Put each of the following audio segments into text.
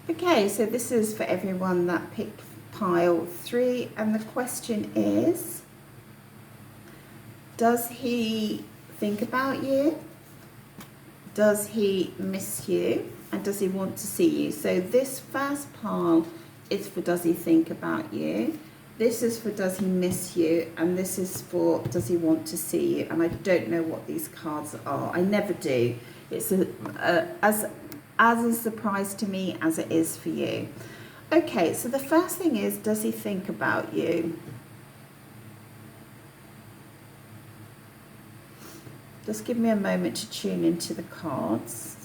Okay, so this is for everyone that picked pile 3, and the question is, does he think about you? Does he miss you? And does he want to see you? So this first pile is for does he think about you? This is for does he miss you? And this is for does he want to see you? And I don't know what these cards are. I never do. It's as a surprise to me as it is for you. Okay, so the first thing is, does he think about you? Just give me a moment to tune into the cards.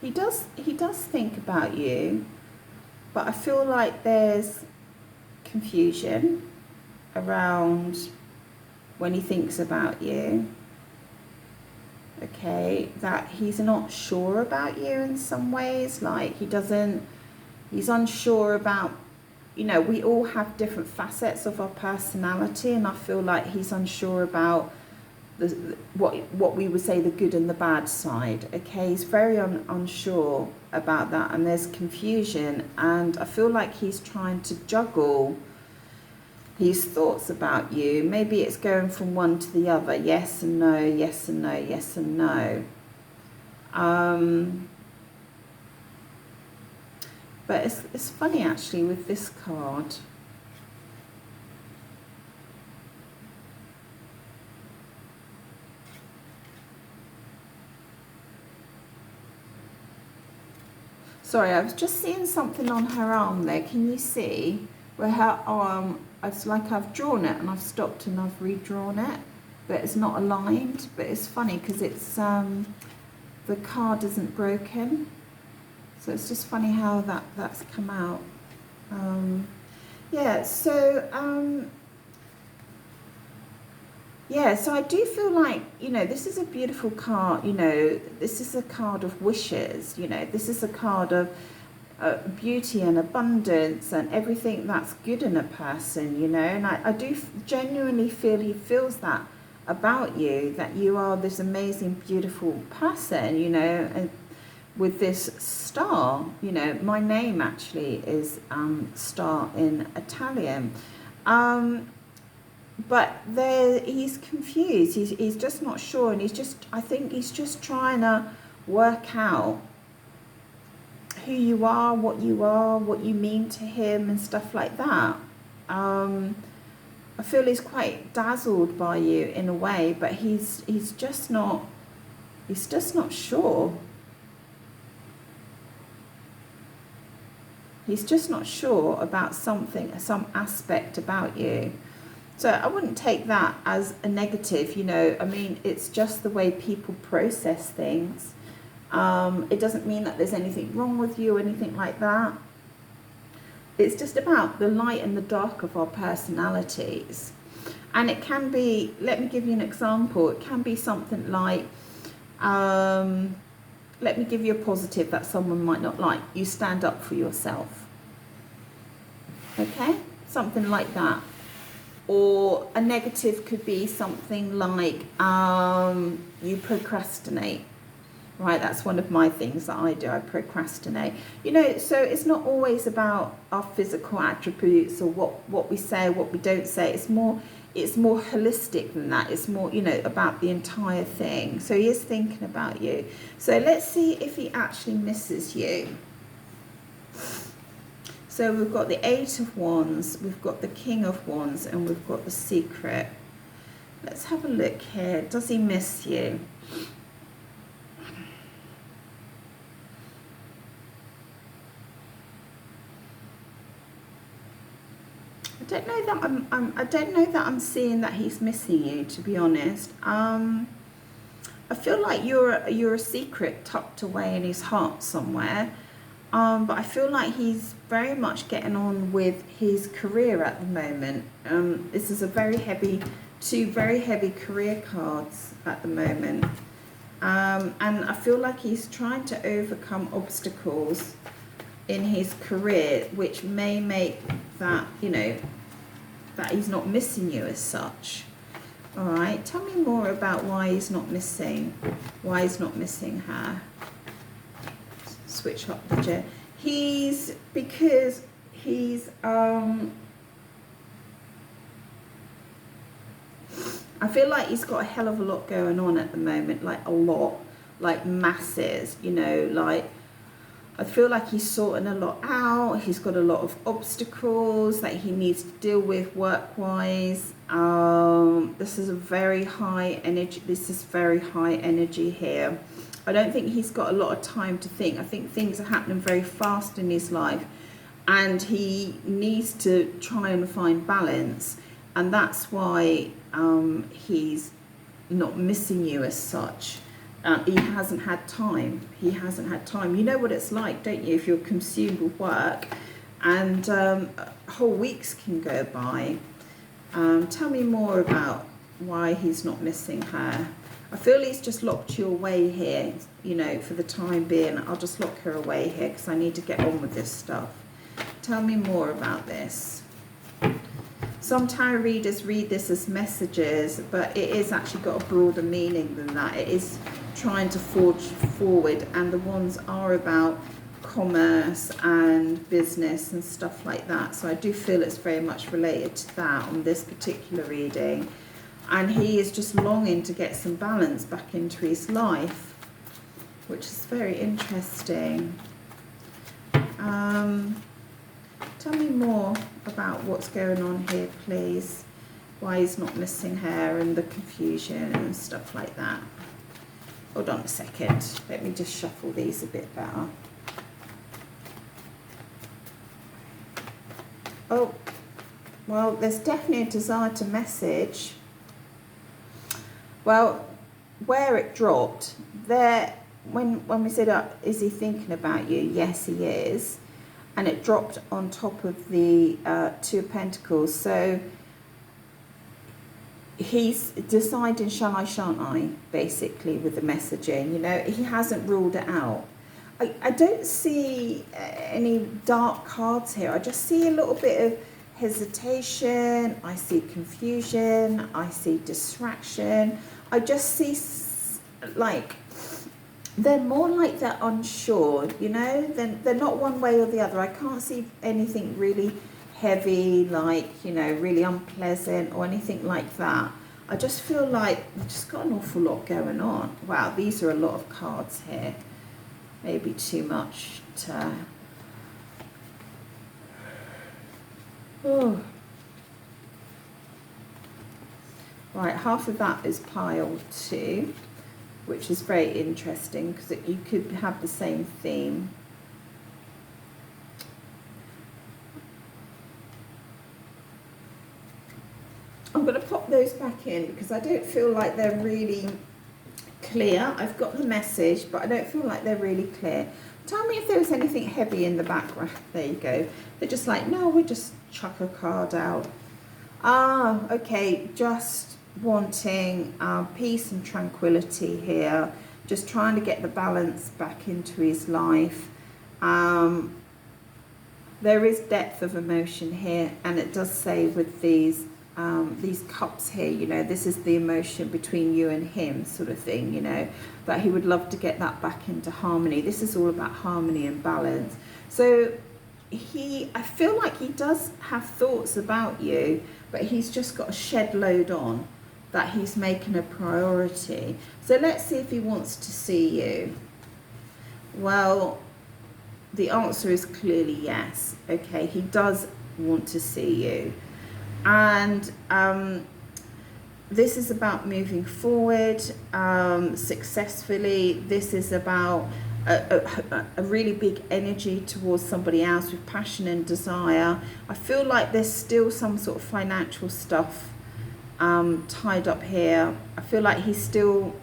He does think about you, but I feel like there's confusion around when he thinks about you. Okay, that he's not sure about you in some ways, like he's unsure about, you know, we all have different facets of our personality, and I feel like he's unsure about what we would say the good and the bad side. Okay, he's very unsure about that, and there's confusion, and I feel like he's trying to juggle his thoughts about you. Maybe it's going from one to the other, yes and no, yes and no, yes and no. But it's funny actually with this card. Sorry, I was just seeing something on her arm there. Can you see where her arm, it's like I've drawn it and I've stopped and I've redrawn it, but it's not aligned. But it's funny because it's the card isn't broken, so it's just funny how that's come out. Yeah, so yeah, so I do feel like, you know, this is a beautiful card. You know, this is a card of wishes. You know, this is a card of beauty and abundance and everything that's good in a person, you know. And I do genuinely feel he feels that about you, that you are this amazing, beautiful person, you know, and with this star, you know, my name actually is star in Italian. But there, he's confused. He's just not sure, and I think he's just trying to work out who you are, what you mean to him, and stuff like that. I feel he's quite dazzled by you in a way, but he's just not sure. He's just not sure about something, some aspect about you. So I wouldn't take that as a negative, you know. I mean, it's just the way people process things. It doesn't mean that there's anything wrong with you or anything like that. It's just about the light and the dark of our personalities. And it can be, let me give you an example. It can be something like, let me give you a positive that someone might not like. You stand up for yourself. Okay? Something like that. Or a negative could be something like you procrastinate. Right, that's one of my things that I do. I procrastinate. You know, so it's not always about our physical attributes or what we say, what we don't say. It's more holistic than that. It's more, you know, about the entire thing. So he is thinking about you. So let's see if he actually misses you. So we've got the 8 of Wands, we've got the King of Wands, and we've got the Secret. Let's have a look here. Does he miss you? I don't know that I'm seeing that he's missing you, to be honest. I feel like you're a secret tucked away in his heart somewhere. But I feel like he's very much getting on with his career at the moment. This is two very heavy career cards at the moment. And I feel like he's trying to overcome obstacles in his career, which may make that, you know, that he's not missing you as such. All right, tell me more about why he's not missing her. Switch up the chair. Because he's I feel like he's got a hell of a lot going on at the moment, like a lot, like masses, you know, like I feel like he's sorting a lot out. He's got a lot of obstacles that he needs to deal with work-wise. This is a very high energy. This is very high energy here. I don't think he's got a lot of time to think. I think things are happening very fast in his life, and he needs to try and find balance. And that's why he's not missing you as such. He hasn't had time. He hasn't had time. You know what it's like, don't you? If you're consumed with work, and whole weeks can go by. Tell me more about why he's not missing her. I feel he's just locked you away here, you know, for the time being. I'll just lock her away here because I need to get on with this stuff. Tell me more about this. Some tarot readers read this as messages, but it is actually got a broader meaning than that. It is trying to forge forward, and the ones are about commerce and business and stuff like that. So I do feel it's very much related to that on this particular reading. And he is just longing to get some balance back into his life, which is very interesting. Tell me more about what's going on here, please. Why he's not missing her and the confusion and stuff like that. Hold on a second. Let me just shuffle these a bit better. Oh, well, there's definitely a desire to message. Well, where it dropped, there, when we said, is he thinking about you? Yes, he is. And it dropped on top of the Two of Pentacles. So he's deciding, shall I, shan't I, basically, with the messaging. You know, he hasn't ruled it out. I don't see any dark cards here. I just see a little bit of hesitation. I see confusion. I see distraction. I just see, like, they're more like they're unsure, you know? They're not one way or the other. I can't see anything really heavy, like, you know, really unpleasant or anything like that. I just feel like we've just got an awful lot going on. Wow, these are a lot of cards here. Maybe too much to... Oh. Right, half of that is pile 2, which is very interesting because you could have the same theme. I'm going to pop those back in because I don't feel like they're really clear. I've got the message, but I don't feel like they're really clear. Tell me if there was anything heavy in the background. There you go. They're just like, no, we'll just chuck a card out. Ah, okay, just wanting peace and tranquility here. Just trying to get the balance back into his life. There is depth of emotion here, and it does say with these cups here, you know, this is the emotion between you and him, sort of thing, you know, that he would love to get that back into harmony. This is all about harmony and balance. So I feel like he does have thoughts about you, but he's just got a shed load on that he's making a priority. So let's see if he wants to see you. Well, the answer is clearly yes. Okay, he does want to see you. And this is about moving forward successfully. This is about a really big energy towards somebody else with passion and desire. I feel like there's still some sort of financial stuff tied up here. I feel like he still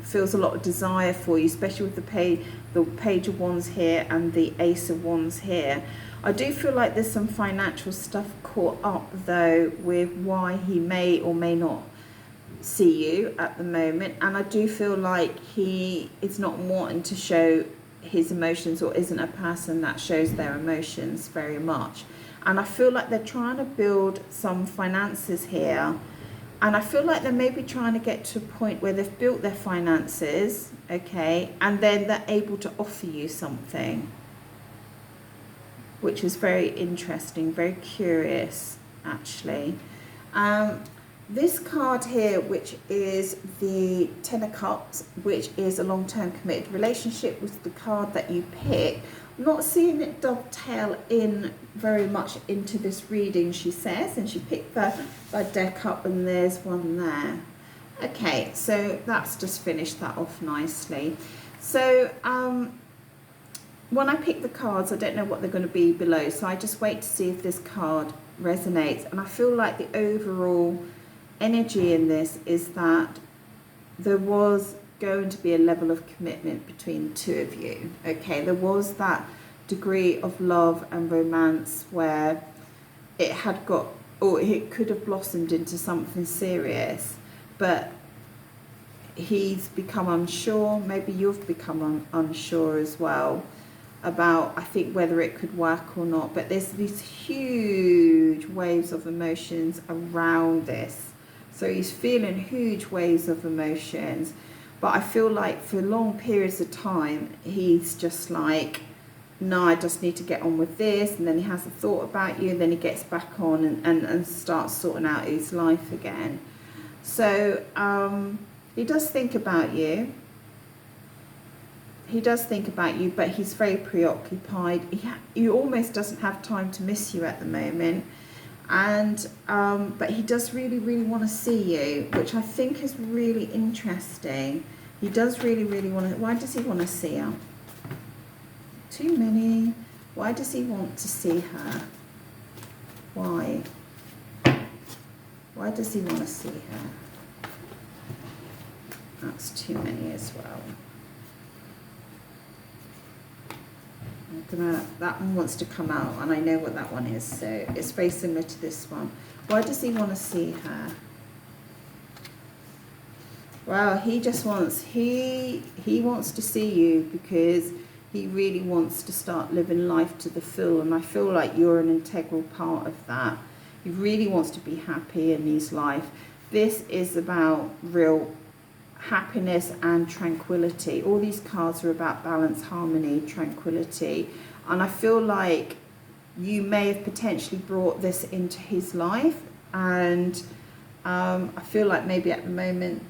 feels a lot of desire for you, especially with the Page of Wands here and the Ace of Wands here. I do feel like there's some financial stuff caught up though with why he may or may not see you at the moment, and I do feel like he is not wanting to show his emotions, or isn't a person that shows their emotions very much. And I feel like they're trying to build some finances here And I feel like they're maybe trying to get to a point where they've built their finances, okay, and then they're able to offer you something, which is very interesting, very curious, actually. This card here, which is the Ten of Cups, which is a long-term committed relationship, was the card that you pick. I'm not seeing it dovetail in very much into this reading, she says, and she picked the deck up and there's one there. Okay, so that's just finished that off nicely. So when I pick the cards, I don't know what they're going to be below, so I just wait to see if this card resonates. And I feel like the overall energy in this is that there was going to be a level of commitment between the two of you. Okay, there was that degree of love and romance where it had got, or it could have blossomed into something serious, but he's become unsure, maybe you've become unsure as well about, I think, whether it could work or not. But there's these huge waves of emotions around this, so he's feeling huge waves of emotions. But I feel like for long periods of time, he's just like, no, I just need to get on with this. And then he has a thought about you, and then he gets back on and starts sorting out his life again. So he does think about you. He does think about you, but he's very preoccupied. He almost doesn't have time to miss you at the moment. And but he does really, really want to see you, which I think is really interesting. He does really, really want to. Why does he want to see her? Too many. Why does he want to see her? Why? Why does he want to see her? That's too many as well. That one wants to come out, and I know what that one is, so it's very similar to this one. Why does he want to see her? Well, he just wants, he wants to see you because he really wants to start living life to the full, and I feel like you're an integral part of that. He really wants to be happy in his life. This is about real happiness and tranquility. All these cards are about balance, harmony, tranquility, and I feel like you may have potentially brought this into his life, and I feel like maybe at the moment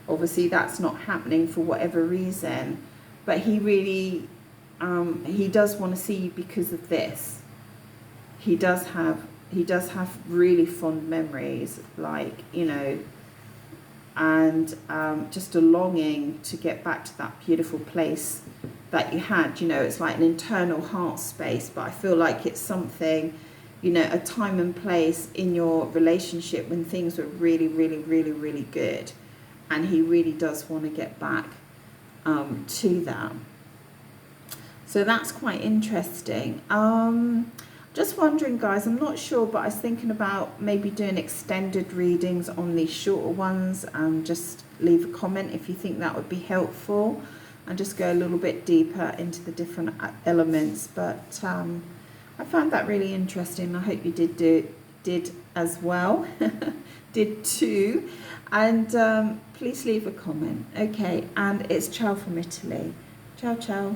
obviously that's not happening for whatever reason, but he really he does want to see you because of this. He does have really fond memories, like, you know, and just a longing to get back to that beautiful place that you had. You know, it's like an internal heart space, but I feel like it's something, you know, a time and place in your relationship when things were really, really, really, really good, and he really does want to get back to that. So that's quite interesting. Just wondering, guys, I'm not sure, but I was thinking about maybe doing extended readings on these shorter ones, and just leave a comment if you think that would be helpful, and just go a little bit deeper into the different elements. But I found that really interesting. I hope you did as well. Did too. And please leave a comment. Okay, and it's ciao from Italy. Ciao, ciao.